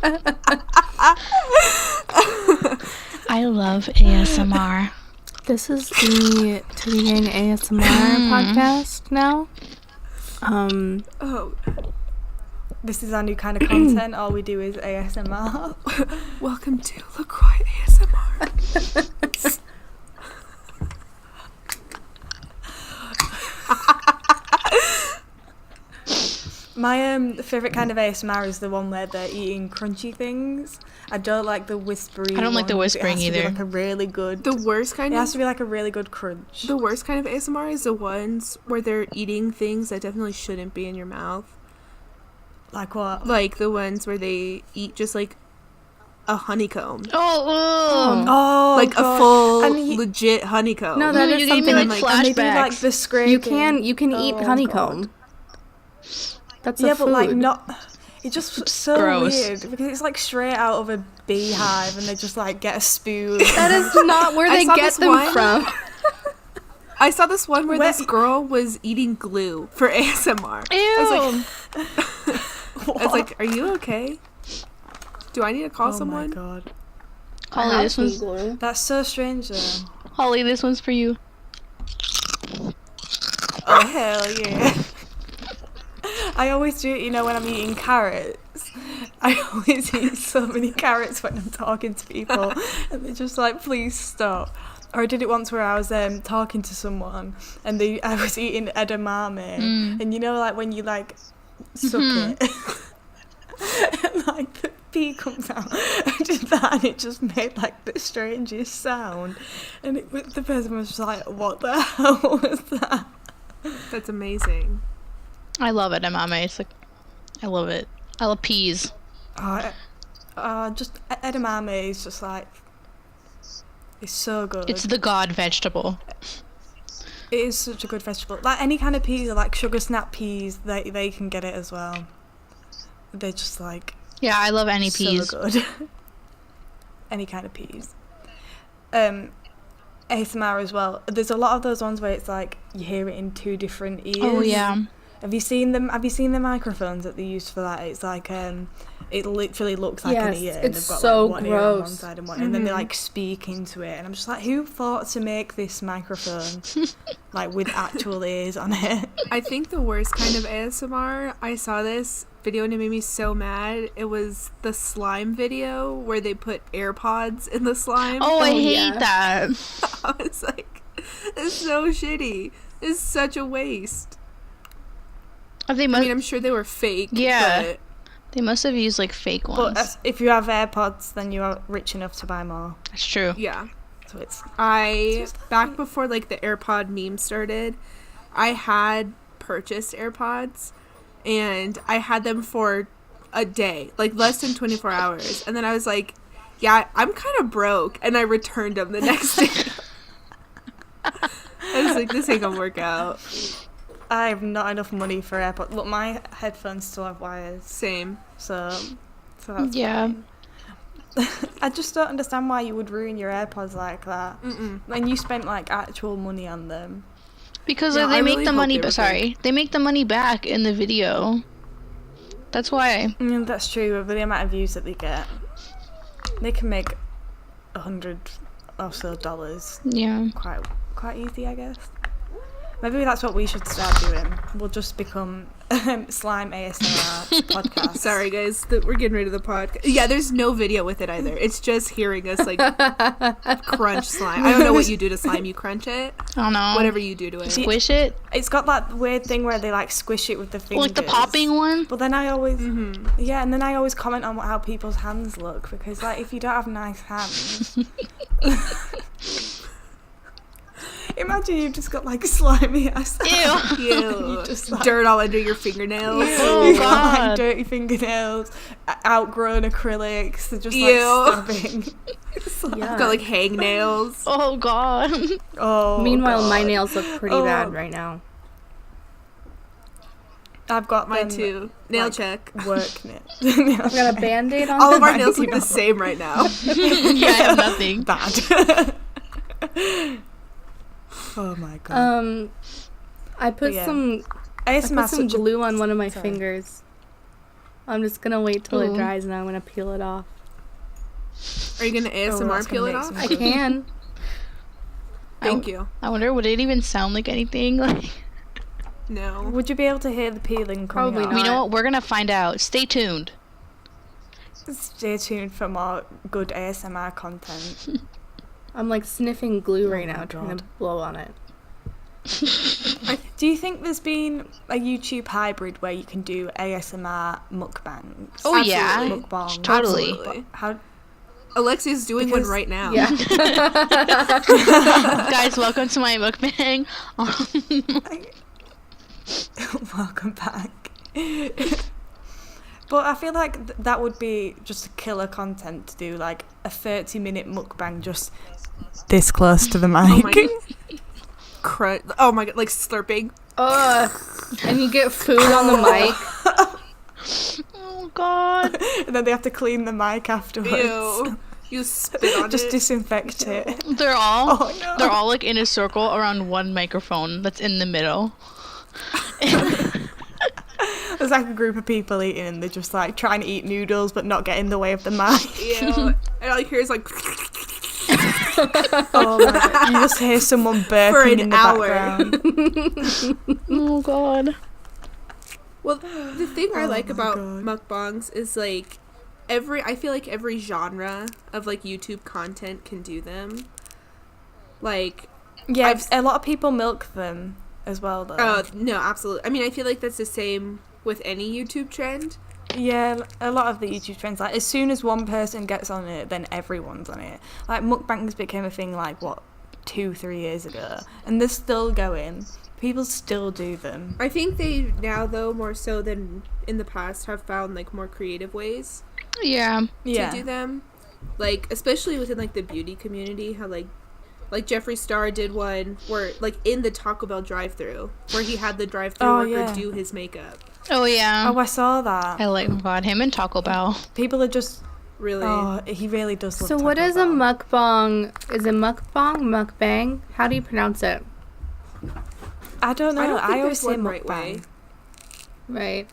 I love ASMR. This is the Titty Gang ASMR podcast now. This is our new kind of content. All we do is ASMR. Welcome to LaCroix ASMR. My favourite kind of ASMR is the one where they're eating crunchy things. I don't like the whispering. I don't like the whispering either. It has to be like a really good. The worst kind It of. has to be like a really good crunch. The worst kind of ASMR is the ones where they're eating things that definitely shouldn't be in your mouth. Like what? Like the ones where they eat just like a honeycomb. Oh, Like God. a full And legit honeycomb. No, that is you gave me something like and they do like flashbacks. the scraping. you can eat honeycomb. God. That's Yeah, a food. but like not. It's just so Gross. weird because it's like straight out of a beehive, and they just like get a spoon. That is not where I they saw get this them one. from. I saw this one where Where- this girl was eating glue for ASMR. Ew. I was like, are you okay? Do I need to call Oh someone? my God, Holly, this one's that's so strange though. Holly, this one's for you. Oh hell yeah! I always do it, you know, when I'm eating carrots. I always eat so many carrots when I'm talking to people, and they're just like, "Please stop." Or I did it once where I was talking to someone, and I was eating edamame, and you know, like when you like suck it, and like the pea comes out. I did that, and it just made like the strangest sound, and the person was just like, "What the hell was that?" That's amazing. I love it, edamame. It's like, I love it. I love peas. Just edamame is just like, it's so good. It's the god vegetable. It is such a good vegetable. Like any kind of peas, like sugar snap peas, they can get it as well. They're just like Yeah, I love any peas. so good. Any kind of peas. ASMR as well. There's a lot of those ones where it's like you hear it in two different ears. Oh yeah. Have you seen them? Have you seen the microphones that they use for that? It's like it literally looks like an Yes, ear. And it's they've got so like one ear on one gross. side and one, and then they like speak into it. And I'm just like, who thought to make this microphone like with actual ears on it? I think the worst kind of ASMR, I saw this video and it made me so mad. It was the slime video where they put AirPods in the slime. Oh, I hate yeah. that. I was like, it's so shitty. It's such a waste. They I must. mean, I'm sure they were fake. Yeah. But They must have used like fake But ones. if you have AirPods, then you are rich enough to buy more. That's true. yeah. So it's Back before like the AirPod meme started, I had purchased AirPods and I had them for a day, like less than 24 hours. And then I was like, yeah, I'm kind of broke. And I returned them the next day. I was like, this ain't gonna work out. I have not enough money for AirPods. Look, my headphones still have wires, Same. so that's Yeah. fine. I just don't understand why you would ruin your AirPods like that. And you spent like actual money on them. Because Yeah, they I make really the hope money. they were Sorry, they make the money back in the video. That's why. That's true, but the amount of views that they get, they can make $100 or so Yeah. quite easy, I guess. Maybe that's what we should start doing. We'll just become slime ASMR podcast. Sorry, guys. We're getting rid of the podcast. Yeah, there's no video with it either. It's just hearing us, like, crunch slime. I don't know what you do to slime. You crunch it? I don't know. Whatever you do to it. Squish it. It's got that weird thing where they like squish it with the fingers. Like the popping one. But then I always, yeah, and then I always comment on how people's hands look because, like, if you don't have nice hands, imagine you've just got like slimy ass. Ew. Ew. Just, like, Dirt all under your fingernails. Oh, You've got like God. dirty fingernails, outgrown acrylics, they're just Ew. like stabbing. Yeah. Got like hangnails. Oh God. Oh. Meanwhile, my God. nails look pretty Oh. bad right now. I've got Mine them, too. Nail like, check. Work nails. I've got a band-aid on. All of our Mine nails look too. the same right now. Yeah, I have nothing. Bad. Oh my God. I put Yeah. some ASMR glue on one of my Sorry. fingers. I'm just gonna wait till it Ooh. dries and I'm gonna peel it off. Are you gonna ASMR that's peel gonna it make off? some I good- can. Thank you. I wonder, would it even sound like anything? Like, No. Would you be able to hear the peeling coming Probably out? not. you know what? We're gonna find out. Stay tuned. Stay tuned for more good ASMR content. I'm like sniffing glue right Oh now, my trying God. to blow on it. Do you think there's been a YouTube hybrid where you can do ASMR mukbangs? Oh yeah, Absolutely. Mukbang. totally. Absolutely. How? Alexia's doing Because- one right now. Yeah. Guys, welcome to my mukbang. Welcome back. But I feel like that would be just a killer content to do, like a 30-minute mukbang just this close to the mic. Oh my god. Oh my god, like slurping. And you get food on the mic. Oh god. And then they have to clean the mic afterwards. Ew. You spit on Just it. disinfect it. They're all Oh no. they're all like in a circle around one microphone that's in the middle. There's like a group of people eating and they're just like trying to eat noodles but not get in the way of the mic. Ew. And all you hear is like Oh my god. You just hear someone burping For an in the hour. background. Oh god. Well, the thing I Oh like my about God. mukbangs is like I feel like every genre of like YouTube content can do them. Like, Yeah, I've- a lot of people milk them as well though. no, absolutely. I mean, I feel like that's the same with any YouTube trend. Yeah, a lot of the YouTube trends, like as soon as one person gets on it, then everyone's on it. Like mukbangs became a thing like 2-3 years ago, and they're still going. People still do them. I think they now, though, more so than in the past, have found like more creative ways Yeah. Yeah. to do them. Like, especially within like the beauty community, how like Jeffree Star did one where like in the Taco Bell drive-thru where he had the drive-thru Oh, worker yeah. do his makeup. Oh yeah. Oh, I saw that. I like God, him and Taco Bell. People are just. Really. Oh, he really does. Love So what Taco is a Bell. mukbang? Is it mukbang? Mukbang? How do you pronounce it? I don't know. I don't think I always there's say one right mukbang. way. Right.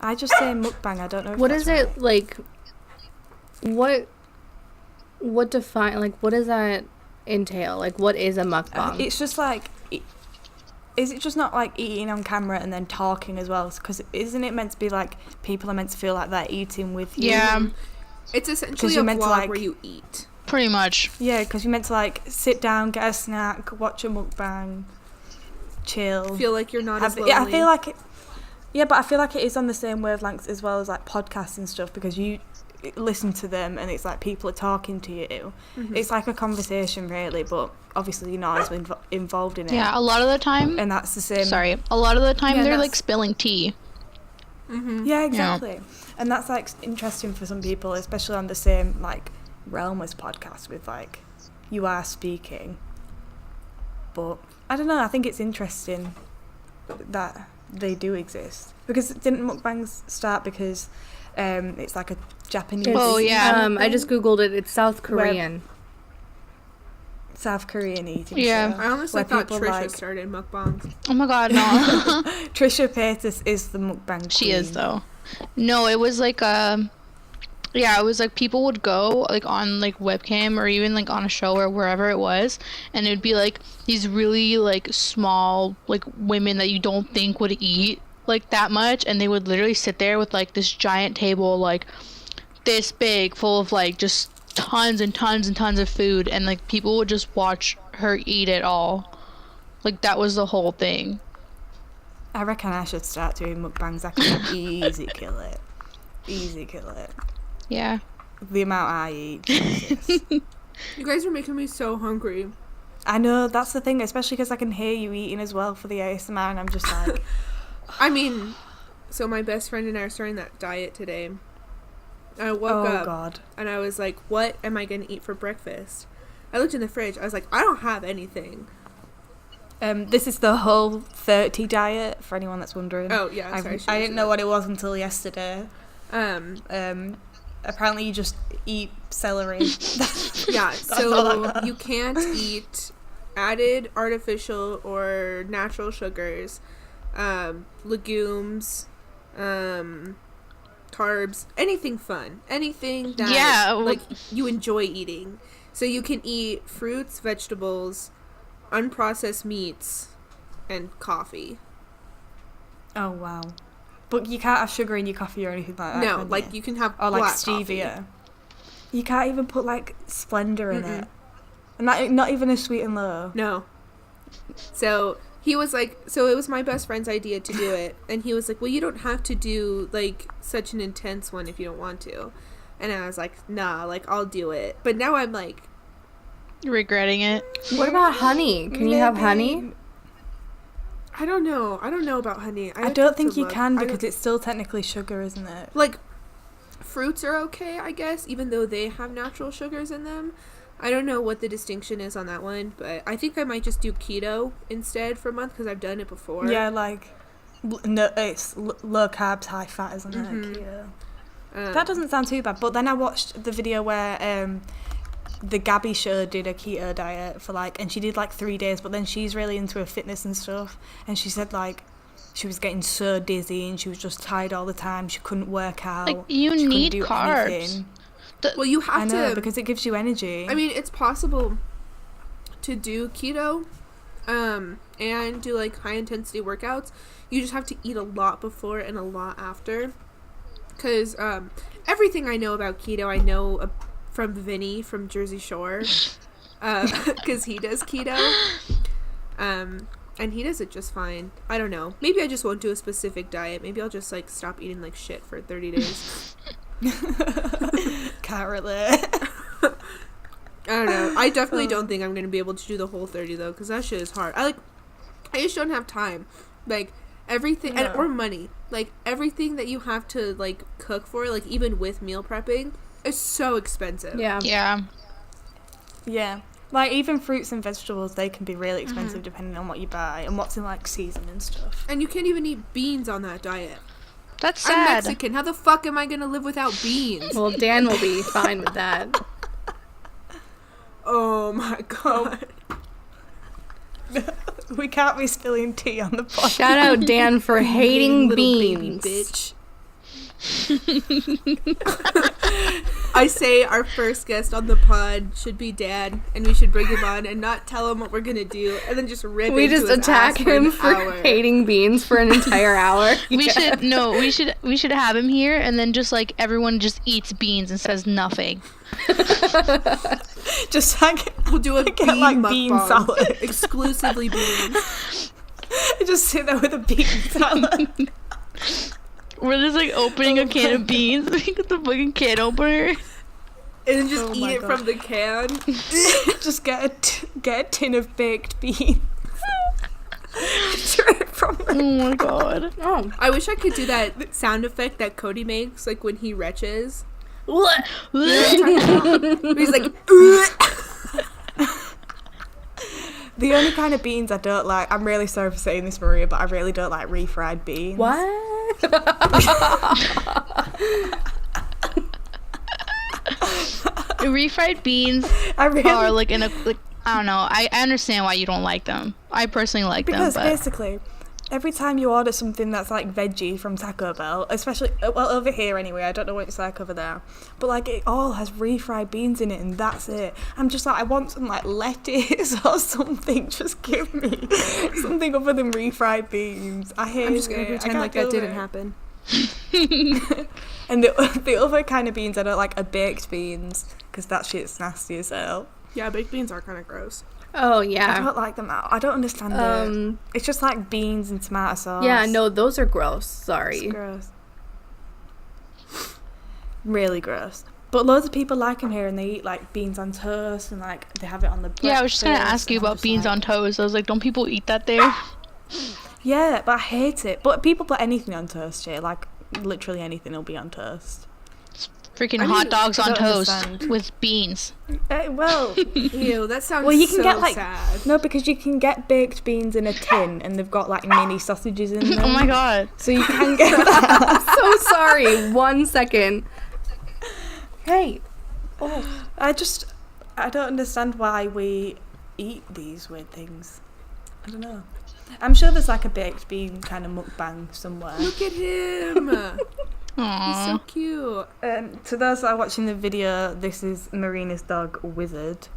I just say mukbang. I don't know. If What that's is it right. like? What define like? What does that entail? Like, what is a mukbang? It's just like. Is it just not like eating on camera and then talking as well? Because isn't it meant to be like people are meant to feel like they're eating with you? Yeah. It's essentially a you're meant vlog to, like- where you eat. Pretty much. Yeah, because you're meant to like sit down, get a snack, watch a mukbang, chill. Feel like you're not as lonely. Yeah, I feel like it. Yeah, but I feel like it is on the same wavelengths as well as like podcasts and stuff because you listen to them and it's like people are talking to you. Mhm. It's like a conversation really, but obviously you're not as involved in it. Yeah, a lot of the time. And that's the same. Sorry. A lot of the time Yeah, they're that's- like spilling tea. Mhm. Yeah, exactly. And that's like interesting for some people, especially on the same like realm as podcasts with like you are speaking. But I don't know, I think it's interesting that they do exist. Because didn't mukbangs start because it's like a Japanese Oh, yeah. kind of I just thing? googled it. It's South Where- Korean. South Korean eating Yeah. show. I honestly where thought people Trisha like- started mukbangs. Oh my god, no. Trisha Paytas is the mukbang She is queen. though. No, it was like yeah, it was like people would go like on like webcam or even like on a show or wherever it was, and it would be like these really like small like women that you don't think would eat like that much, and they would literally sit there with like this giant table like this big full of like just tons and tons and tons of food, and like people would just watch her eat it all. Like that was the whole thing. I reckon I should start doing mukbangs. I can easy kill it. Easy kill it. Yeah. The amount I eat. Jesus. You guys are making me so hungry. I know, that's the thing, especially because I can hear you eating as well for the ASMR, and I'm just like, I mean, so my best friend and I are starting that diet today. I woke oh up god. and I was like, what am I going to eat for breakfast? I looked in the fridge. I was like, I don't have anything. This is the whole 30 diet, for anyone that's wondering. Oh, yeah, I sorry. didn't know what it was until yesterday. Um, Apparently you just eat celery. yeah, all I so got. you can't eat added artificial or natural sugars, legumes, carbs, anything fun, anything that Yeah. like you enjoy eating. So you can eat fruits, vegetables, unprocessed meats, and coffee. Oh, wow. But you can't have sugar in your coffee or anything like that, No, can like you can have or like black stevia. coffee. You can't even put like Splendor in it. And not even a sweet and low. No. So he was like, so it was my best friend's idea to do it, and he was like, well, you don't have to do like such an intense one if you don't want to. And I was like, nah, like I'll do it. But now I'm like, Regretting it. What about honey? Can you have honey? I don't know. I don't know about honey. I don't think you look. can I because don't- it's still technically sugar, isn't it? like fruits are okay, I guess, even though they have natural sugars in them. I don't know what the distinction is on that one, but I think I might just do keto instead for a month because I've done it before. Yeah, like no, it's low carbs, high fat, isn't it? Yeah. That doesn't sound too bad. But then I watched the video where the Gabby show did a keto diet for like, and she did like 3 days. But then she's really into her fitness and stuff, and she said like she was getting so dizzy and she was just tired all the time. She couldn't work out. Like, you she couldn't need do carbs. anything. Well, you I have know to because it gives you energy. I mean, it's possible to do keto and do like high intensity workouts. You just have to eat a lot before and a lot after. Because everything I know about keto, I know from Vinny from Jersey Shore. Because he does keto. And he does it just fine. I don't know. Maybe I just won't do a specific diet. Maybe I'll just like stop eating like shit for 30 days. Can't relate. I don't know. I definitely don't think I'm going to be able to do the whole 30 though, because that shit is hard. I just don't have time. Like, everything, No. or money. Like, everything that you have to, like, cook for, like, even with meal prepping, is so expensive. Yeah. Yeah. Yeah. Like, even fruits and vegetables, they can be really expensive depending on what you buy and what's in, like, season and stuff. And you can't even eat beans on that diet. That's I'm sad. Mexican. How the fuck am I going to live without beans? Well, Dan will be fine with that. Oh my god. We can't be spilling tea on the podcast. Shout out Dan for hating Little baby beans. bitch. I say our first guest on the pod should be Dad, and we should bring him on and not tell him what we're gonna do, and then just rip We into just his attack ass for him an for hour. hating beans for an entire hour. We should have him here, and then just like everyone just eats beans and says nothing. Just like, We'll do a get, bean like, bean mukbang. salad. Exclusively beans. just sit there with a bean salad. We're just like opening a can of beans. Get the fucking can opener. And then just Oh eat my it God. from the can. Just get a tin of baked beans. Straight from the... Oh my god. Oh. I wish I could do that sound effect that Cody makes, like when he retches. What? He's like, The only kind of beans I don't like, I'm really sorry for saying this, Maria, but I really don't like refried beans. What? Refried beans I really... are like in a like I don't know. I understand why you don't like them. I personally like Because them, but basically, every time you order something that's like veggie from Taco Bell, especially, well, over here anyway, I don't know what it's like over there, but like it all has refried beans in it and that's it. I'm just like, I want some like lettuce or something. Just give me something other than refried beans. I hate I'm just gonna it. I pretend can't like that do didn't it. happen. And the other kind of beans I don't like are baked beans, because that shit's nasty as hell. Yeah, baked beans are kind of gross. Oh, I yeah. don't like them out. I don't understand it. It's just like beans and tomato sauce. Yeah, no, those are gross. It's Sorry. gross. Really gross. But loads of people like them here, and they eat like beans on toast, and like they have it on the breakfast. yeah, I was just gonna ask you and I'm about just beans like, on toast. I was like, don't people eat that there? Yeah, but I hate it. But people put anything on toast here, like literally anything will be on toast. Freaking I mean, hot dogs I on don't toast understand. with beans. Well, Ew, that sounds well, you can so get like sad. no, because you can get baked beans in a tin, and they've got like mini sausages in them. Oh my god. So you can get that. So sorry. 1 second. Hey. I don't understand why we eat these weird things. I don't know. I'm sure there's like a baked bean kind of mukbang somewhere. Look at him. Aww. so cute. To those that are watching the video, this is Marina's dog, Wizard.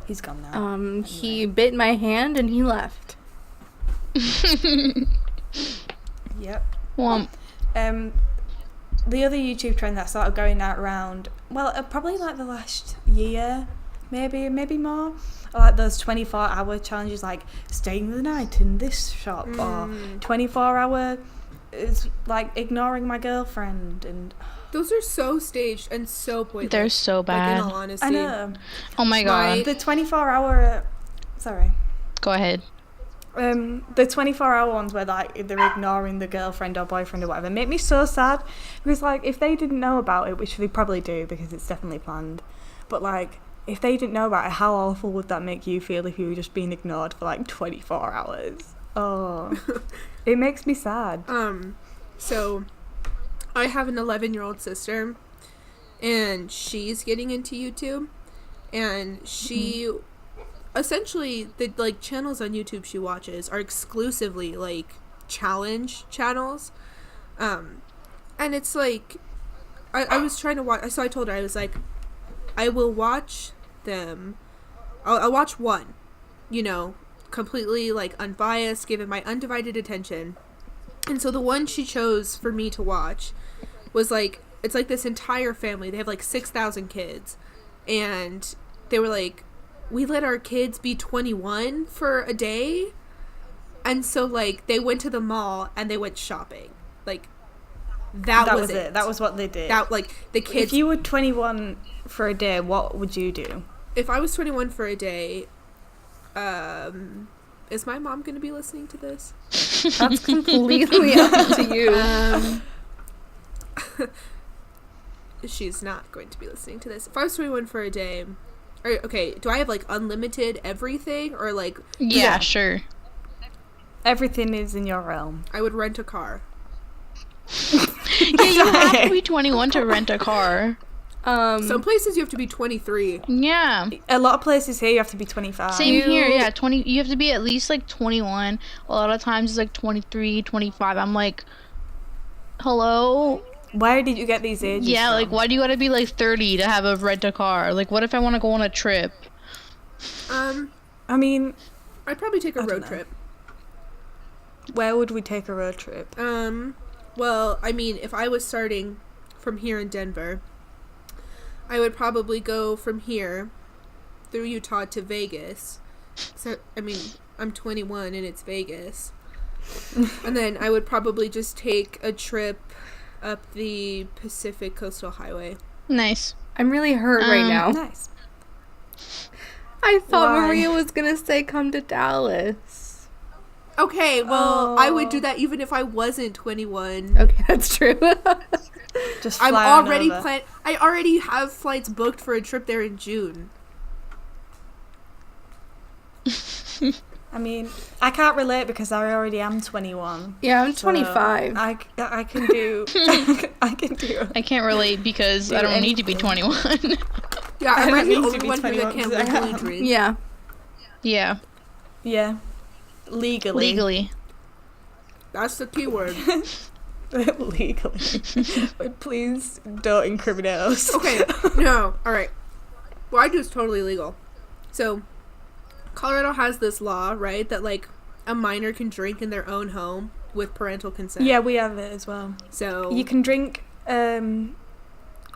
He's gone now. He bit my hand and he left. Yep. Well, The other YouTube trend that started going out around, probably like the last year, maybe more, are like those 24-hour challenges, like staying the night in this shop, or 24-hour is like ignoring my girlfriend, and Those are so staged and so pointless. they're so Like, bad. in all honesty. I know. Oh my god. The 24-hour, sorry. Go ahead. The 24-hour ones where like they're ignoring the girlfriend or boyfriend or whatever make me so sad, because like if they didn't know about it, which they probably do because it's definitely planned, but like if they didn't know about it, how awful would that make you feel if you were just being ignored for like 24 hours? Oh, it makes me sad. So I have an 11-year-old sister, and she's getting into YouTube, and she essentially, the like channels on YouTube she watches are exclusively like challenge channels, and it's like I was trying to watch, so I told her, I was like, I will watch them, I'll watch one, completely like unbiased, give it my undivided attention. And so the one she chose for me to watch was like, it's like this entire family, they have like 6,000 kids, and they were like, we let our kids be 21 for a day. And so like they went to the mall and they went shopping. Like that was it. That was what they did. That, like, the kids. If you were 21 for a day, what would you do? If I was 21 for a day, is my mom going to be listening to this? That's completely up to you. She's not going to be listening to this. If I was 21 for a day, okay, do I have like unlimited everything, or like? Yeah, sure. Everything is in your realm. I would rent a car. Yeah, you have to be 21 to rent a car. Some places you have to be 23. Yeah. A lot of places here you have to be 25. Same here, yeah. 20. You have to be at least like 21. A lot of times it's like 23, 25. I'm like, hello? Where did you get these ages Yeah, from? like, why do you gotta be like 30 to have a rent a car? Like, what if I want to go on a trip? I mean, I'd probably take a I don't road know. trip. Where would we take a road trip? Well, I mean, if I was starting from here in Denver, I would probably go from here through Utah to Vegas. So, I mean, I'm 21 and it's Vegas. And then I would probably just take a trip up the Pacific Coastal Highway. Nice. I'm really hurt right now. Nice. I thought Why? Maria was gonna say come to Dallas. Okay, well, I would do that even if I wasn't 21. Okay, that's true. Just I'm fly on already over. I already have flights booked for a trip there in June. I mean, I can't relate because I already am 21. Yeah, I'm so 25. I can do. I can do. I can't relate because Do I don't need to be anything. 21. Yeah, I am I don't the need to only be one here that 21 can't because I legally am. drink? Yeah. Yeah, Yeah. Legally. legally. That's the key word. Legally. But please don't incriminate us. Okay, no, alright. What I do is totally legal. So, Colorado has this law, right, that, like, a minor can drink in their own home with parental consent. Yeah, we have it as well. So, You can drink in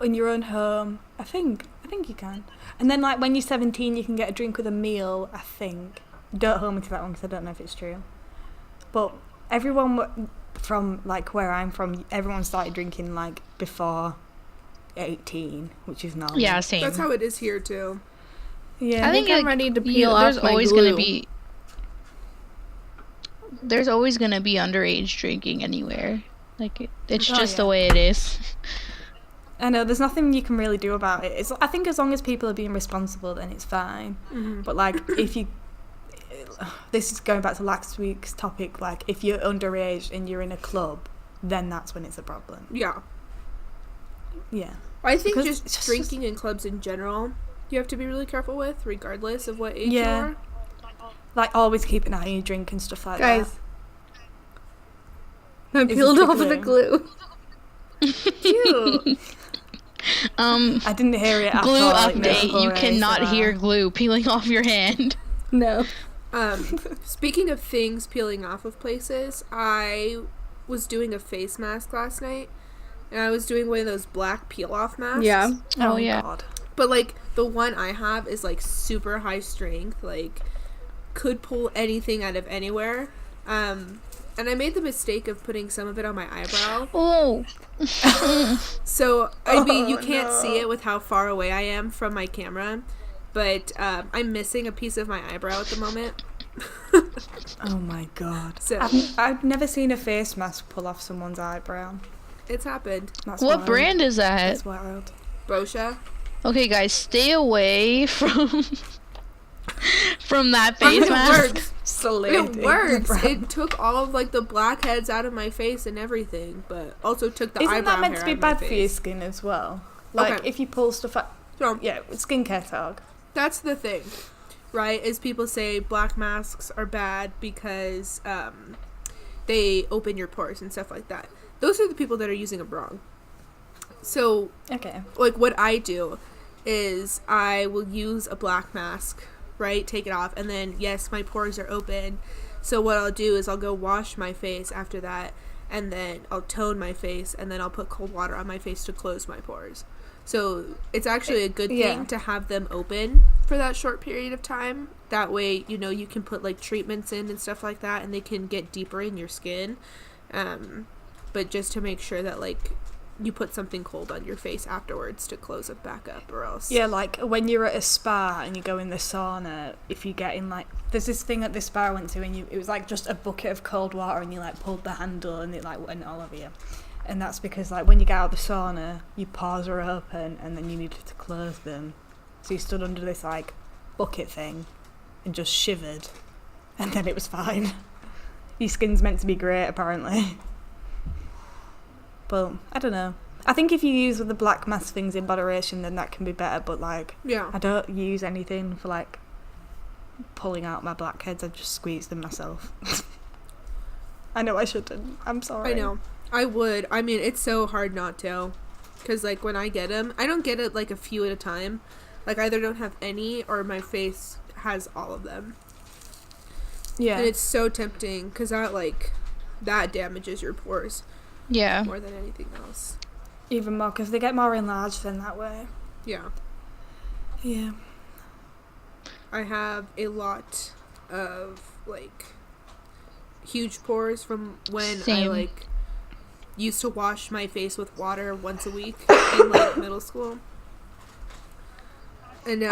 your own home. I think you can. And then, like, when you're 17, you can get a drink with a meal, I think. Don't hold me to that one because I don't know if it's true. But everyone from, like, where I'm from, everyone started drinking, like, before 18, which is normal. Yeah, same. that's how it is here, too. Yeah. I think I'm like, ready to peel off there's my always glue. gonna be underage drinking anywhere. Like it's Oh, just yeah. the way it is. I know, there's nothing you can really do about it. I think as long as people are being responsible, then it's fine. Mm-hmm. But, like, if you... This is going back to last week's topic. Like, if you're underage and you're in a club, then that's when it's a problem. Yeah. Yeah. I think Because just it's just- drinking in clubs in general, you have to be really careful with, regardless of what age Yeah. you are. Like, always keep an eye on your drink and stuff like Guys, I Is this peeled the off the glue. Cute. I didn't hear it at Glue all. Like, update. no You story, cannot so, hear glue peeling off your hand. No. Speaking of things peeling off of places, I was doing a face mask last night, and I was doing one of those black peel off masks. Yeah. Oh, yeah. God. But like the one I have is like super high strength, like could pull anything out of anywhere. And I made the mistake of putting some of it on my eyebrow. Oh. So I mean, you can't see it with how far away I am from my camera, but I'm missing a piece of my eyebrow at the moment. Oh my God. So I've never seen a face mask pull off someone's eyebrow. it's happened. That's What wild. brand is that? That's wild. Boscia. Okay, guys, stay away from that I mean, face it mask. works. Salated It works. brow. It took all of like the blackheads out of my face and everything, but also took the Isn't eyebrow that meant hair to be out of my bad for your face. skin as well? Like, Okay. if you pull stuff out... So Yeah, skincare talk. that's the thing, right? Is people say black masks are bad because they open your pores and stuff like that. Those are the people that are using them wrong. So, Okay. like, what I do is I will use a black mask, right? Take it off, and then, yes, my pores are open. So what I'll do is I'll go wash my face after that, and then I'll tone my face, and then I'll put cold water on my face to close my pores. So it's actually a good Yeah. thing to have them open for that short period of time. That way, you know, you can put, like, treatments in and stuff like that, and they can get deeper in your skin. But just to make sure that, like, you put something cold on your face afterwards to close it back up, or else. Yeah, like when you're at a spa and you go in the sauna, if you get in like, there's this thing at this spa I went to, and it was like just a bucket of cold water, and you like pulled the handle and it like went all over you. And that's because like when you get out of the sauna, your pores are open and then you needed to close them. So you stood under this like bucket thing and just shivered, and then it was fine. Your skin's meant to be great apparently. But I don't know. I think if you use the black mask things in moderation, then that can be better. But like, Yeah. I don't use anything for like pulling out my blackheads. I just squeeze them myself. I know I shouldn't. I'm sorry. I know. I would. I mean, it's so hard not to. Because, like, when I get them, I don't get it, like, a few at a time. Like, I either don't have any or my face has all of them. Yeah. And it's so tempting because that damages your pores Yeah. more than anything else. Even more because they get more enlarged then that way. Yeah. Yeah. I have a lot of, like, huge pores from when I, Same. like, used to wash my face with water once a week in, like, middle school. And now...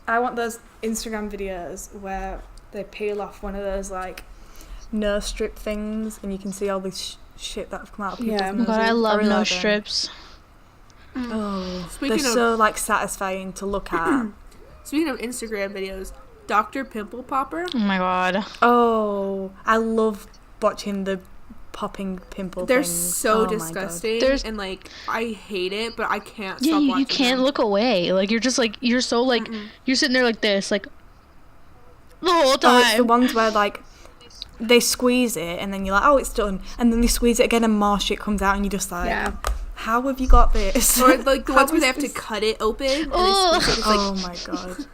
I want those Instagram videos where they peel off one of those like nose strip things and you can see all this shit that have come out of people's Yeah. noses. God, I love really nose like them. strips. Oh, Speaking they're of- so like satisfying to look at. Speaking of Instagram videos, Dr. Pimple Popper. Oh my god. Oh, I love watching the popping pimple They're things. so Oh my God. disgusting. There's- And, like, I hate it, but I can't Yeah, stop you watching can't them. look away. Like you're just like you're so like you're sitting there like this, like the whole Oh, it's the time. ones where like they squeeze it and then you're like, oh, it's done, and then they squeeze it again and more shit comes out and you're just like, Yeah. how have you got this? Or, like, the How ones where is they have to this- cut it open. And Ugh. they squeeze it. It's like, Oh my God.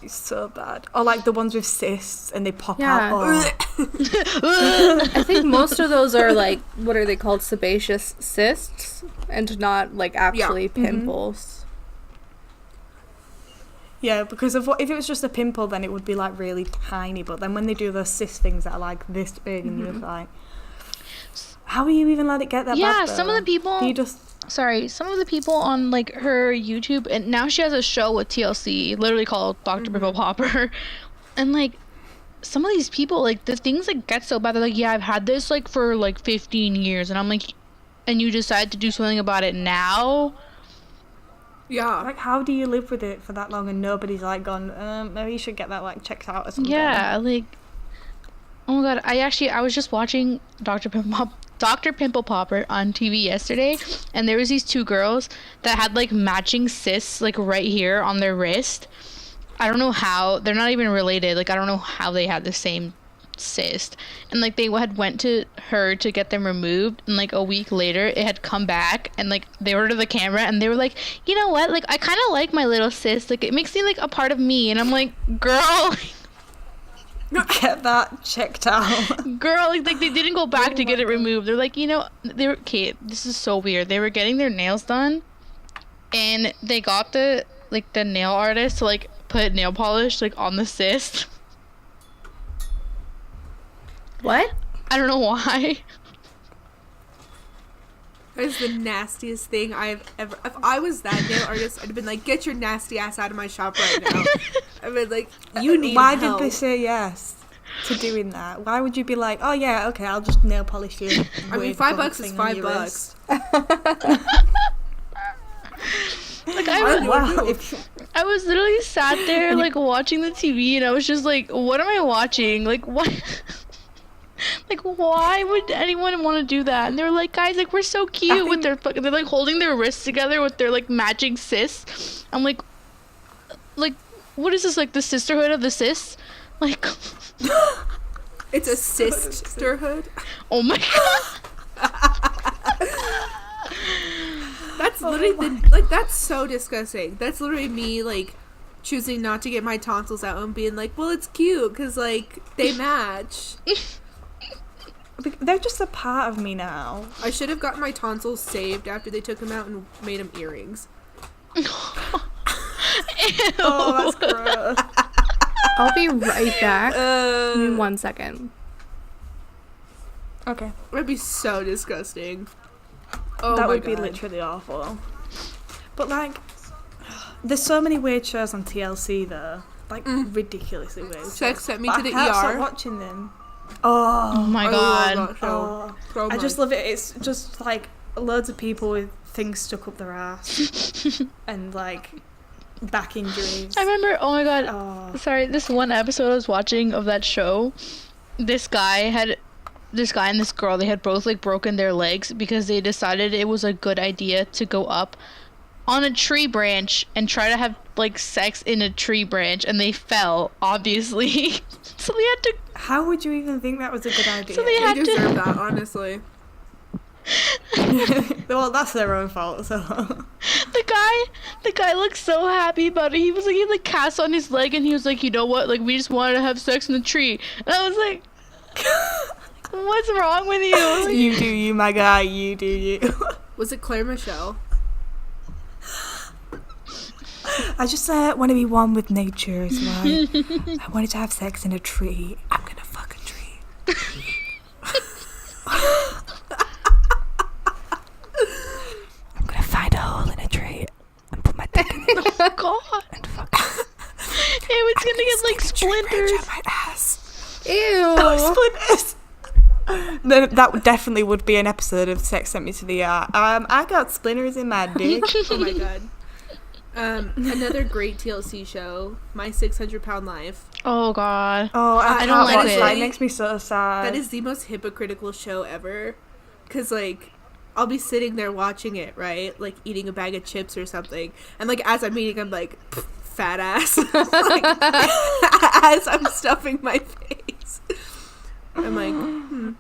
It's so bad. Or like the ones with cysts and they pop Yeah. out. Oh. I think most of those are like, what are they called? Sebaceous cysts, and not like actually pimples. Yeah, because if it was just a pimple, then it would be like really tiny. But then when they do those cyst things that are like this big, and you're like, how are you even let it get that bad? Yeah, some of though? the people. You just Sorry, some of the people on like her YouTube, and now she has a show with TLC, literally called Dr. Pimple Popper, and like some of these people, like the things like get so bad. They're like, yeah, I've had this like for like 15 years, and I'm like, and you decide to do something about it now. yeah. like, how do you live with it for that long and nobody's like gone? Maybe you should get that like checked out or something. Yeah, like, oh my god, I was just watching Dr. Pimple Popper on TV yesterday, and there was these two girls that had like matching cysts like right here on their wrist. I don't know how, they're not even related. Like, I don't know how they had the same cyst, and like they had went to her to get them removed, and like a week later it had come back, and like they were to the camera and they were like, you know what, like I kind of like my little cyst, like it makes me like a part of me, and I'm like, girl. Get that checked out. Girl, like they didn't go back to get it removed. They're like, you know, they were, okay, this is so weird. They were getting their nails done, and they got the nail artist to like put nail polish like on the cyst. What? I don't know why. That is the nastiest thing I've ever. If I was that nail artist, I'd have been like, "Get your nasty ass out of my shop right now." I'd been like, "You need Why help." did they say yes to doing that? Why would you be like, oh yeah, okay, I'll just nail polish you? I mean, $5 is $5. Like Wow. I was literally sat there like watching the TV, and I was just like, what am I watching? Like what? Like why would anyone want to do that? And they were like, guys, like we're so cute with their they're like holding their wrists together with their like matching cysts. I'm like what is this, like the sisterhood of the cysts? Like It's a sisterhood. oh my god. That's literally that's so disgusting. That's literally me like choosing not to get my tonsils out and being like, well, it's cute because like they match. They're just a part of me now. I should have gotten my tonsils saved after they took them out and made them earrings. Oh, that's gross. I'll be right back. Give me 1 second. Okay. That'd be so disgusting. Oh That my would be God. literally awful. But like, there's so many weird shows on TLC though. Like ridiculously weird. Sex sent me But to the I can't stop ER. watching them. Oh, Oh my god. love that show so I just much. love it. It's just like loads of people with things stuck up their ass and like back injuries. I remember, oh my god, Oh, sorry, this one episode I was watching of that show, this guy and this girl, they had both like broken their legs because they decided it was a good idea to go up on a tree branch and try to have like sex in a tree branch, and they fell, obviously. So they had to how would you even think that was a good idea? So they They had to deserve that, honestly. Well, that's their own fault. So the guy looked so happy about it. He was like, he had like cast on his leg, and he was like, you know what, like we just wanted to have sex in the tree. And I was like, what's wrong with you? Like, you do you, my guy. You do you. Was it Claire Michelle? I just want to be one with nature, is right. I wanted to have sex in a tree. I'm gonna fuck a tree. I'm gonna find a hole in a tree and put my dick in it oh god. and fuck. It was gonna get like splinters. My ass. Ew. Splinters. No, that definitely would be an episode of Sex Sent Me to the ER. I got splinters in my dick. Oh my God. Another great TLC show, My 600-Pound Life. Oh god. Oh, I don't don't like watch it. that. It makes me so sad. That is the most hypocritical show ever. Because, like, I'll be sitting there watching it, right? Like, eating a bag of chips or something. And, like, as I'm eating, I'm like, fat ass. Like, as I'm stuffing my face. I'm like,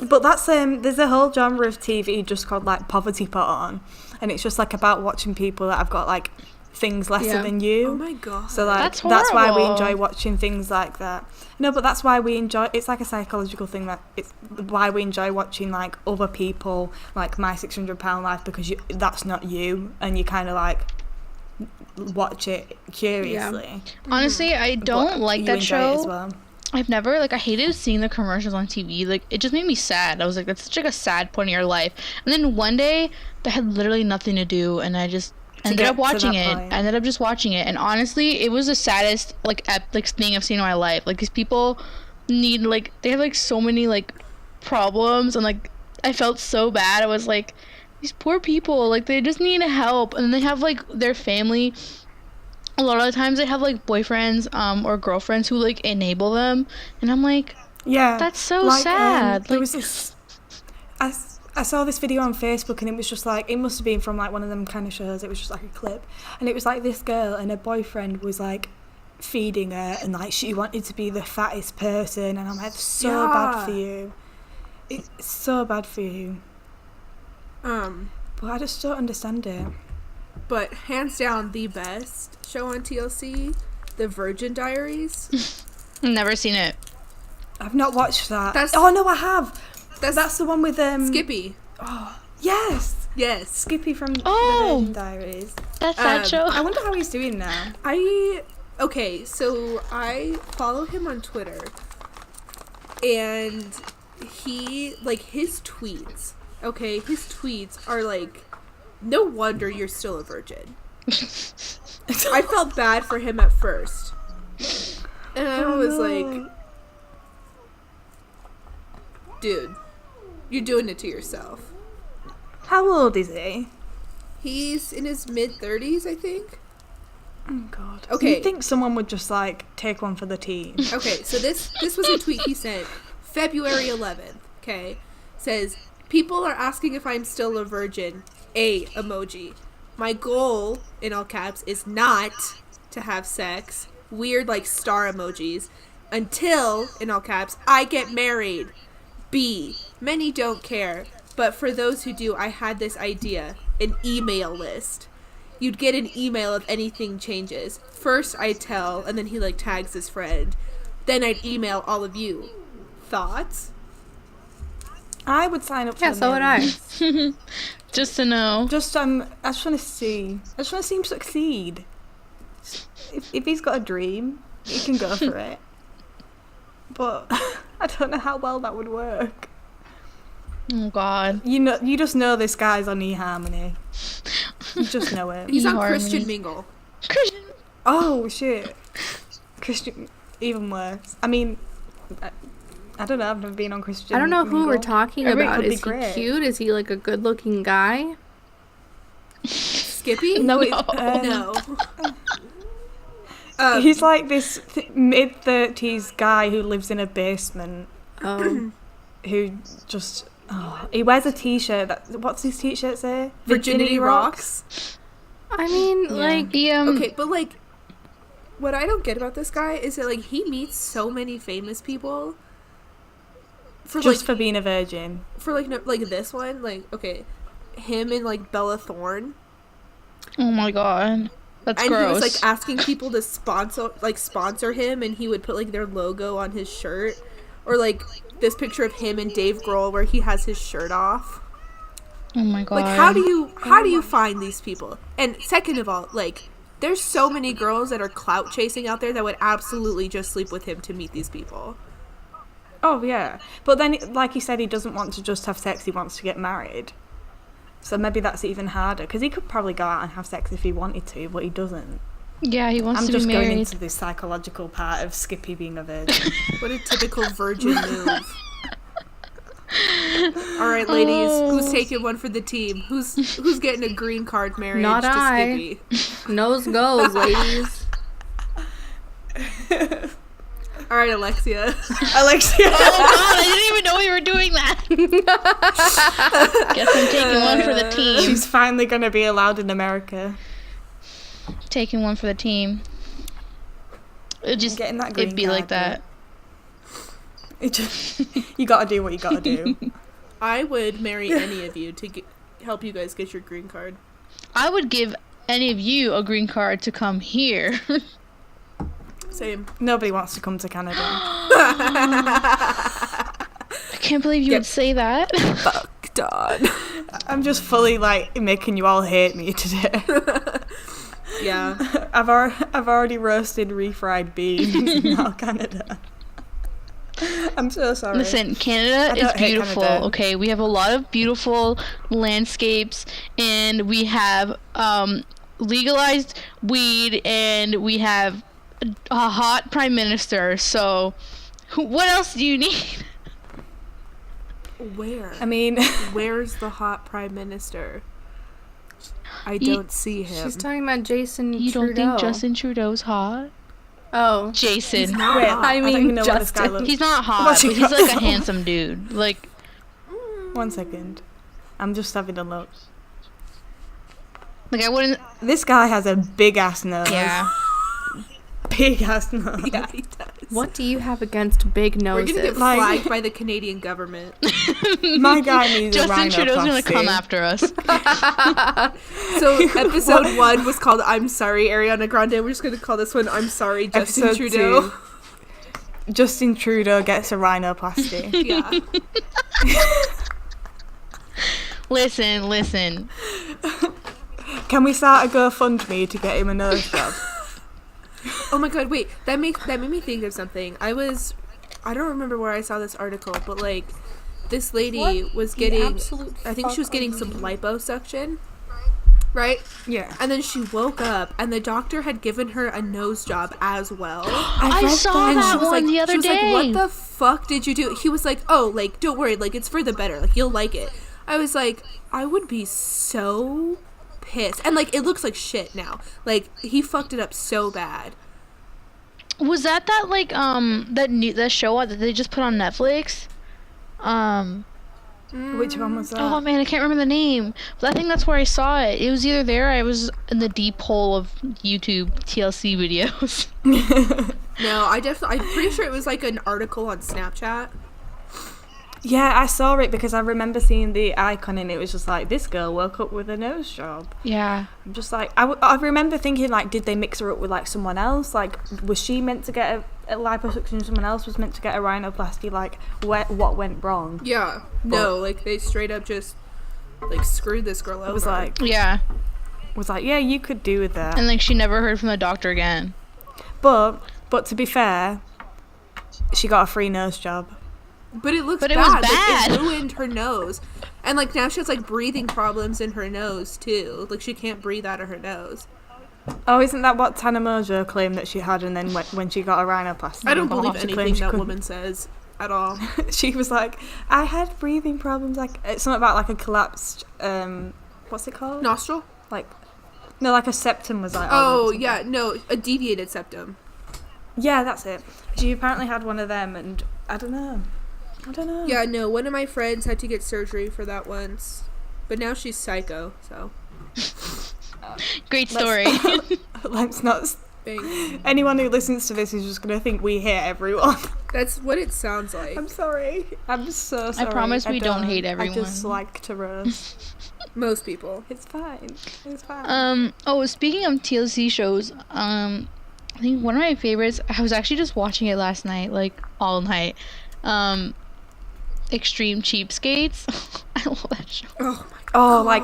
But that's there's a whole genre of TV just called like poverty porn, and it's just like about watching people that have got like things lesser Yeah. than you. oh my God. So like That's that's why we horrible. enjoy watching things like that. No, but that's why we enjoy. It's like a psychological thing that it's why we enjoy watching like other people like My 600-Pound Life, because that's not you, and you kind of like watch it curiously. Honestly, I don't But like you that enjoy it show. as well. I've never, like, I hated seeing the commercials on TV. Like, it just made me sad. I was like, that's such like a sad point in your life. And then one day, they had literally nothing to do, and I just ended get up to watching that it. point. I ended up just watching it, and honestly, it was the saddest like thing I've seen in my life. Like, these people need, like, they have like so many like problems, and like I felt so bad. I was like, these poor people, like they just need help, and they have like their family. A lot of the times they have like boyfriends or girlfriends who like enable them, and I'm like, Yeah, that's so sad. There Like, was this. I saw this video on Facebook, and it was just like, it must have been from like one of them kind of shows. It was just like a clip, and it was like this girl and her boyfriend was like feeding her, and like she wanted to be the fattest person, and I'm like, so bad for you. It's so bad for you. But I just don't understand it. But hands down, the best show on TLC, The Virgin Diaries. Never seen it. I've not watched that. Oh no, I have. That's the one with Skippy. Oh yes, Yes. Skippy from The Virgin Diaries. That's that show. I wonder how he's doing now. Okay, so I follow him on Twitter, and he, like, his tweets are like, no wonder you're still a virgin. I felt bad for him at first, and I was like, dude, you're doing it to yourself. How old is he? He's in his mid-30s, I think. Oh god. Okay. You'd think someone would just like take one for the team. Okay, so this was a tweet he sent February 11th, okay? Says, people are asking if I'm still a virgin. A emoji. My goal, in all caps, is not to have sex. Weird, like, star emojis. Until, in all caps, I get married. B. Many don't care. But for those who do, I had this idea. An email list. You'd get an email if anything changes. First I'd tell, and then he, like, tags his friend. Then I'd email all of you. Thoughts? I would sign up for Yeah, so would I. Just to know. I just want to see. I just want to see him succeed. If he's got a dream, he can go for it. But I don't know how well that would work. Oh God. You just know this guy's on eHarmony. You just know it. He's on eHarmony. Christian Mingle. Christian. Oh shit. Christian, even worse. I mean, I don't know. I've never been on Christian. I don't know who Mingle. we're talking It about. could be Is he great. cute? Is he like a good-looking guy? Skippy? No, No. He's like this mid-30s guy who lives in a basement. Oh, Who just he wears a t-shirt. What's his t-shirt say? Virginity Rocks. I mean, like, He Okay, but, like, what I don't get about this guy is that, like, he meets so many famous people. For For being a virgin. like this one, like, okay, him and, like, Bella Thorne. Oh my God. That's And gross. he was, like, asking people to sponsor him, and he would put, like, their logo on his shirt. Or, like, this picture of him and Dave Grohl where he has his shirt off. Oh my God. Like, how do you find these people? And second of all, like, there's so many girls that are clout chasing out there that would absolutely just sleep with him to meet these people. Oh yeah, but then like he said, he doesn't want to just have sex. He wants to get married. So maybe that's even harder because he could probably go out and have sex if he wanted to, but he doesn't. Yeah, he wants I'm to just be going married. into the psychological part of Skippy being a virgin. What a typical virgin move. All right, ladies, who's taking one for the team? Who's getting a green card marriage Not to I. Skippy? nose goes, ladies. All right, Alexia. Alexia. Oh God, I didn't even know we were doing that. Guess I'm taking one for the team. She's finally going to be allowed in America. Taking one for the team. Getting that green It'd be like card, that. It just, you got to do what you got to do. I would marry any of you to help you guys get your green card. I would give any of you a green card to come here. Same. Nobody wants to come to Canada. I can't believe you would say that. Fucked on. I'm just fully like making you all hate me today. Yeah. I've already roasted refried beans. Now Canada. I'm so sorry. Listen, Canada is don't hate beautiful, Canada. okay? We have a lot of beautiful landscapes, and we have legalized weed, and we have a hot prime minister, so what else do you need? Where? I mean, Where's the hot prime minister? I don't see him. She's talking about Jason You Trudeau. don't think Justin Trudeau's hot? Oh, Jason. He's not wait, hot. I don't mean, even know what this guy Justin. looks. He's not hot, What's he but he's got? like a handsome dude. Like, 1 second. I'm just having a look. I wouldn't. This guy has a big ass nose. Yeah. big ass nose. Yeah, he does. What do you have against big We're noses? gonna get flagged by the Canadian government. My guy needs a Justin Trudeau's gonna rhinoplasty. come after us. So episode 1 was called "I'm Sorry, Ariana Grande." We're just gonna call this one "I'm Sorry, Justin Episode Trudeau." 2, Justin Trudeau gets a rhinoplasty. Yeah. Listen. Can we start a GoFundMe to get him a nose job? Oh my god, wait. That made me think of something. I don't remember where I saw this article, but like this lady was getting I think she was getting some liposuction. Right? Yeah. And then she woke up and the doctor had given her a nose job as well. I saw And that she was one the other she was day. like, what the fuck did you do? He was like, oh, like, don't worry, like, it's for the better. Like, you'll like it. I was like, I would be so pissed. And, like, it looks like shit now. Like, he fucked it up so bad. Was that like that show that they just put on Netflix? Which one was that? Oh man, I can't remember the name. But I think that's where I saw it. It was either there or I was in the deep hole of YouTube TLC videos. No, I'm pretty sure it was, like, an article on Snapchat. Yeah, I saw it because I remember seeing the icon and it was just like, this girl woke up with a nose job. Yeah. I'm just like, I remember thinking, like, did they mix her up with, like, someone else? Like, was she meant to get a liposuction, someone else was meant to get a rhinoplasty? Like, what went wrong? Yeah. No, like, they straight up just, like, screwed this girl over. It was like, Yeah. yeah, you could do with that. And like she never heard from the doctor again. But to be fair, she got a free nose job. But it looks But it bad. was Like, bad. it ruined her nose. And, like, now she has, like, breathing problems in her nose, too. Like, she can't breathe out of her nose. Oh, isn't that what Tana Mojo claimed that she had? And then when she got a rhinoplasty, I don't got believe off, she claimed anything she that couldn't- woman says at all. She was like, I had breathing problems. Like, it's something about like a collapsed. What's it called? Nostril? Like, no, like a septum was like. Oh, something. yeah, no, a deviated septum. Yeah, that's it. She apparently had one of them, and I don't know. Yeah, no, one of my friends had to get surgery for that once. But now she's psycho, so. Great story. Let's not. Bang. Anyone who listens to this is just gonna think we hate everyone. That's what it sounds like. I'm sorry. I'm so sorry. promise we don't hate I just everyone. like to roast. Most people. It's fine. It's fine. Oh, speaking of TLC shows, I think one of my favorites, I was actually just watching it last night, like all night. Extreme Cheapskates. I love that show. Oh my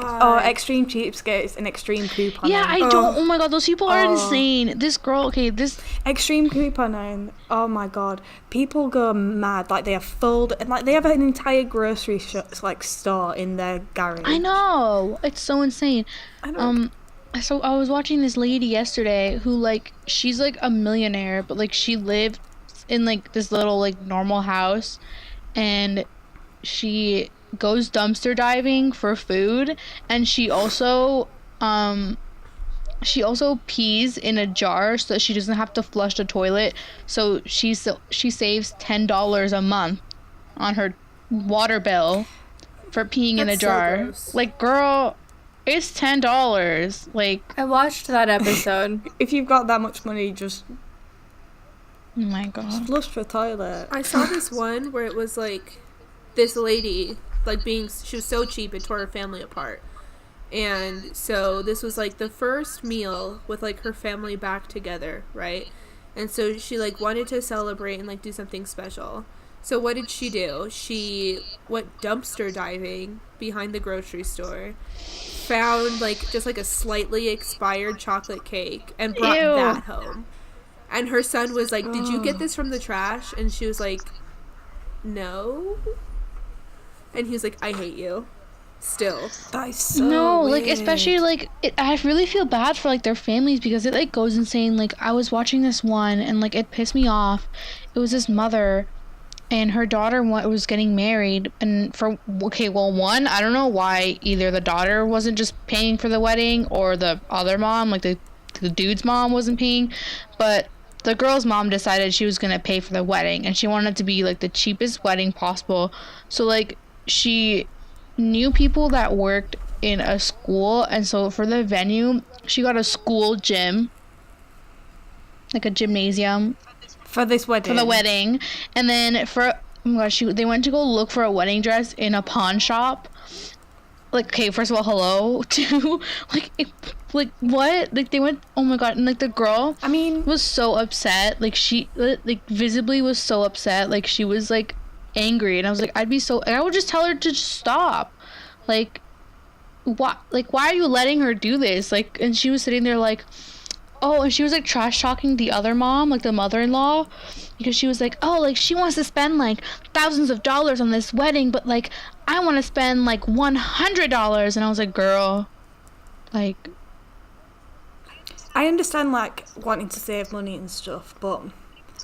Extreme cheapskates and extreme couponing. Yeah, I don't. Oh my god, those people are insane. This girl, okay, this. Extreme couponing. Oh my god, people go mad. Like they have and like they have an entire grocery like store in their garage. I know, it's so insane. I don't. So I was watching this lady yesterday who like she's like a millionaire, but like she lived in like this little like normal house, and she goes dumpster diving for food, and she also pees in a jar so that she doesn't have to flush the toilet. So she saves $10 a month on her water bill for peeing in a That's so jar. gross. Like, girl, it's $10. Like, I watched that episode. If you've got that much money, just oh my god. flush the toilet. I saw this one where it was like this lady, like she was so cheap it tore her family apart. And so this was like the first meal with like her family back together, right? And so she like wanted to celebrate and like do something special. So what did she do? She went dumpster diving behind the grocery store, found like just like a slightly expired chocolate cake, and brought Ew. that home. And her son was like, "Did you get this from the trash?" And she was like, "No." And he was like, "I hate you." Still. That is so No, like weird. especially like I really feel bad for like their families because it like goes insane. Like I was watching this one and like it pissed me off. It was this mother and her daughter was getting married, and one, I don't know why either the daughter wasn't just paying for the wedding or the other mom, like the dude's mom, wasn't paying, but the girl's mom decided she was gonna pay for the wedding, and she wanted it to be like the cheapest wedding possible. So like she knew people that worked in a school, and so for the venue she got a school gym. like a gymnasium For this wedding. for the wedding, and then oh my gosh, they went to go look for a wedding dress in a pawn shop. Like, okay, first of all, hello, to like what? Like they went, oh my god, and like the girl, I mean, was so upset. Like she, like visibly was so upset. Like she was like angry, and I was like, I would just tell her to just stop. Like, why are you letting her do this? Like, and she was sitting there like, oh, and she was like trash talking the other mom, like the mother-in-law, because she was like, oh, like she wants to spend like thousands of dollars on this wedding, but like I want to spend like $100. And I was like, girl, like, I understand like wanting to save money and stuff, but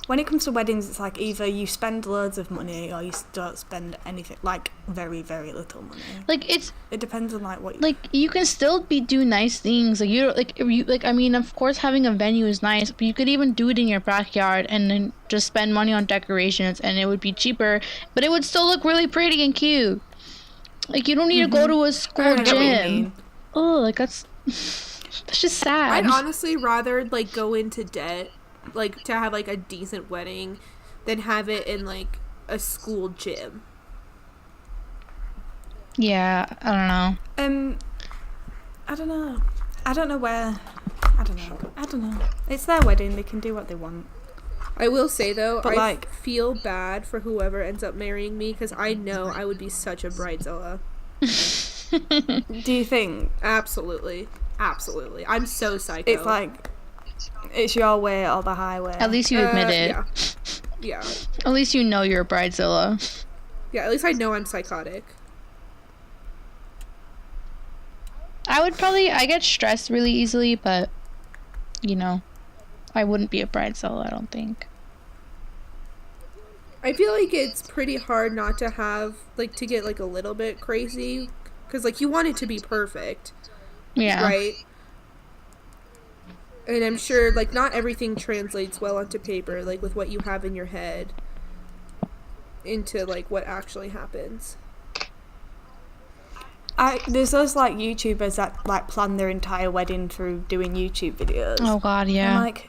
when it comes to weddings, it's like either you spend loads of money or you don't spend anything, like very, very little money. like It depends on like what. like you can still do nice things. Like you like if you like. I mean, of course, having a venue is nice, but you could even do it in your backyard and then just spend money on decorations, and it would be cheaper, but it would still look really pretty and cute. Like you don't need to go to a school I get what you gym. mean. Oh, like that's just sad. I'd honestly rather like go into debt, like to have like a decent wedding, than have it in like a school gym. Yeah, I don't know. I don't know. I don't know where. I don't know. It's their wedding. They can do what they want. I will say though, But, I like- feel bad for whoever ends up marrying me because I know I would be such a bridezilla. Do you think Absolutely, absolutely. I'm so psycho. it's like it's your way or the highway? At least you admit it. Yeah. Yeah. At least you know you're a bridezilla. Yeah, at least I know I'm psychotic. I get stressed really easily, but you know, I wouldn't be a bridezilla, I don't think. I feel like it's pretty hard not to have, like, to get, like, a little bit crazy. Because, like, you want it to be perfect. Yeah. Right? And I'm sure, like, not everything translates well onto paper, like, with what you have in your head into, like, what actually happens. There's those like YouTubers that like plan their entire wedding through doing YouTube videos. Oh god, yeah. And like,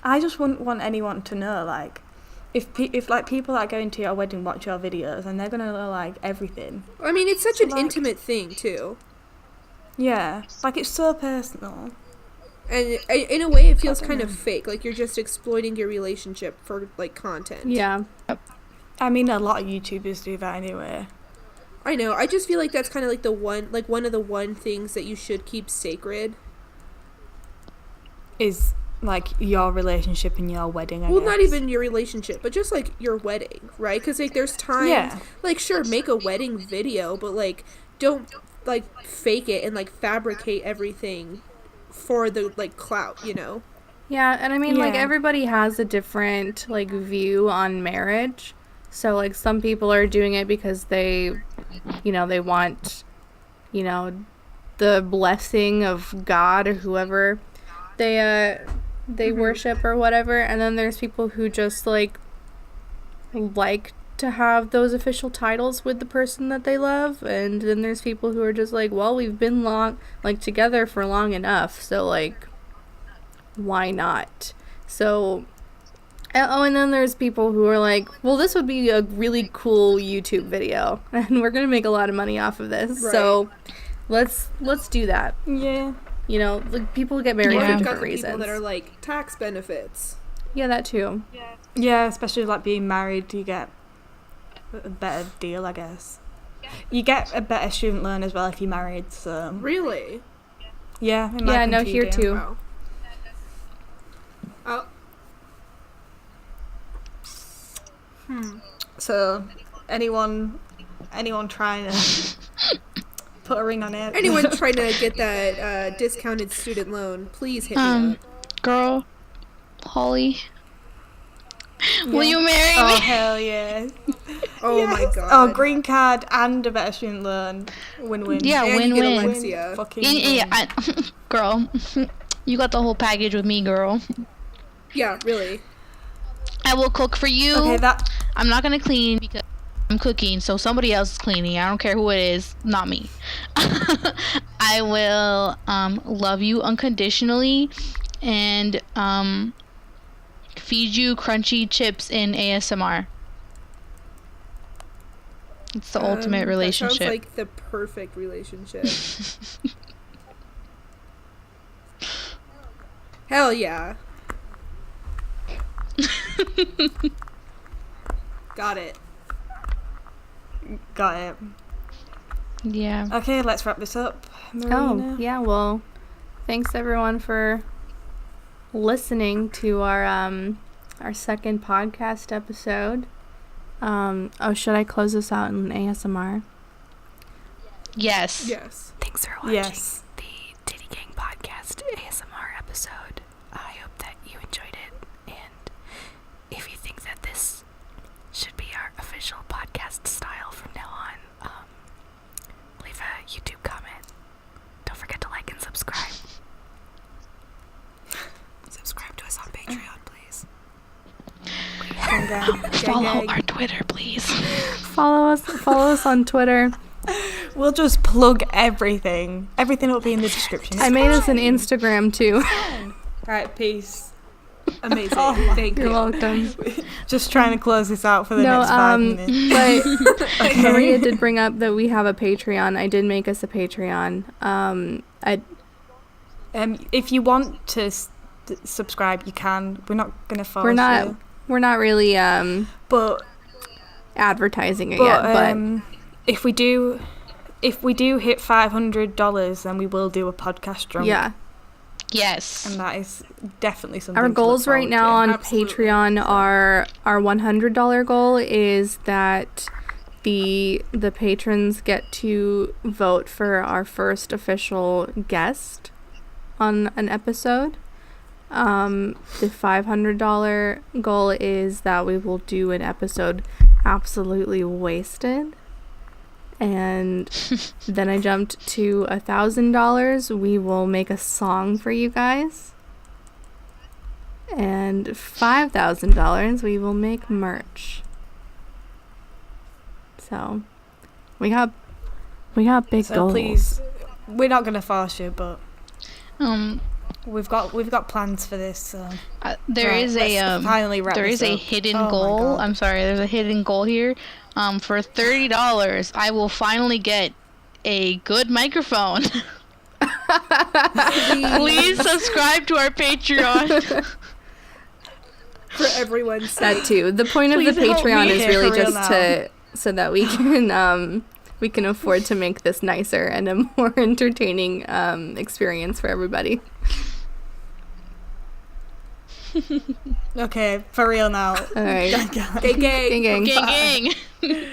I just wouldn't want anyone to know like if like people that go into your wedding watch your videos and they're gonna know like everything. I mean, it's such an like- intimate thing, too. Yeah, like it's so personal. And in a way, it feels kind of fake. Like, you're just exploiting your relationship for, like, content. Yeah. I mean, a lot of YouTubers do that anyway. I know. I just feel like that's kind of like one of the one things that you should keep sacred. Is like your relationship and your wedding. I Well, guess. not even your relationship, but just like your wedding, right? Because like there's times, Yeah. like sure, make a wedding video, but like don't like fake it and like fabricate everything for the like clout, you know? Yeah, and I mean, like, Yeah. everybody has a different, like, view on marriage. So, like, some people are doing it because they want, the blessing of God or whoever they worship or whatever. And then there's people who just, like to have those official titles with the person that they love. And then there's people who are just like, well, we've been together for long enough. So, like, why not? So, and then there's people who are like, well, this would be a really cool YouTube video, and we're gonna make a lot of money off of this. Right. So, let's do that. Yeah. Like, people get married Yeah. for You've got different the reasons. people that are like tax benefits. Yeah, that too. Yeah, especially like being married, you get a better deal, I guess. You get a better student loan as well if you're married. So Really? yeah, in my Yeah, no, country here you do. too. Wow. Oh, So anyone trying to put a ring on it? anyone trying to get that discounted student loan, please hit me up. Girl, Holly, will you marry Oh me? hell yeah! Oh my god. Oh, green card and a better student loan, win-win. Yeah, And you get win-win. Alexia. Fucking Yeah, win. girl, you got the whole package with me, girl. Yeah, really. I will cook for you. Okay, that I'm not gonna clean because I'm cooking, so somebody else is cleaning. I don't care who it is, not me. I will love you unconditionally and feed you crunchy chips in ASMR. It's the ultimate relationship. That sounds like the perfect relationship. Hell yeah. Got it. Got it. Yeah. Okay, let's wrap this up. Marina. Oh, yeah, well, thanks everyone for listening to our second podcast episode. Should I close this out in ASMR? Yes. Yes. Thanks for watching Yes. the Titty Gang Podcast ASMR episode. I hope that you enjoyed it, and if you think that this should be our official podcast style from now on, leave a YouTube comment. Don't forget to like and subscribe. Subscribe to us on Patreon, please. Follow our Twitter, please. Follow us on Twitter. We'll just plug everything. Everything will be in the description. I made us an Instagram too. Right, peace. Amazing. Thank You're you. welcome. Just trying to close this out for the No, next 5 minutes. but Maria did bring up that we have a Patreon. I did make us a Patreon. If you want to subscribe, you can. We're not gonna force you. We're not really But advertising it yet. But if we do hit $500, then we will do a podcast drunk. yeah, Yes. And that is definitely something. our to goals look right now forward on Absolutely. Patreon are our $100 goal is that the patrons get to vote for our first official guest on an episode. The $500 goal is that we will do an episode absolutely wasted. And then I jumped to $1,000. We will make a song for you guys. And $5,000, we will make merch. So, we got big So goals. please, we're not gonna force you, but Um, we've got plans for this. So. there Right, is let's finally wrap there this is a up. hidden Oh my goal. God. I'm sorry, there's a hidden goal here. For $30, I will finally get a good microphone. Please subscribe to our Patreon. For everyone's sake. That too. The point of the Please help Patreon me. is really For real just now. so that we can afford to make this nicer and a more entertaining experience for everybody. Okay, for real now. All right. Gang, gang. Gang, gang. Gang, gang.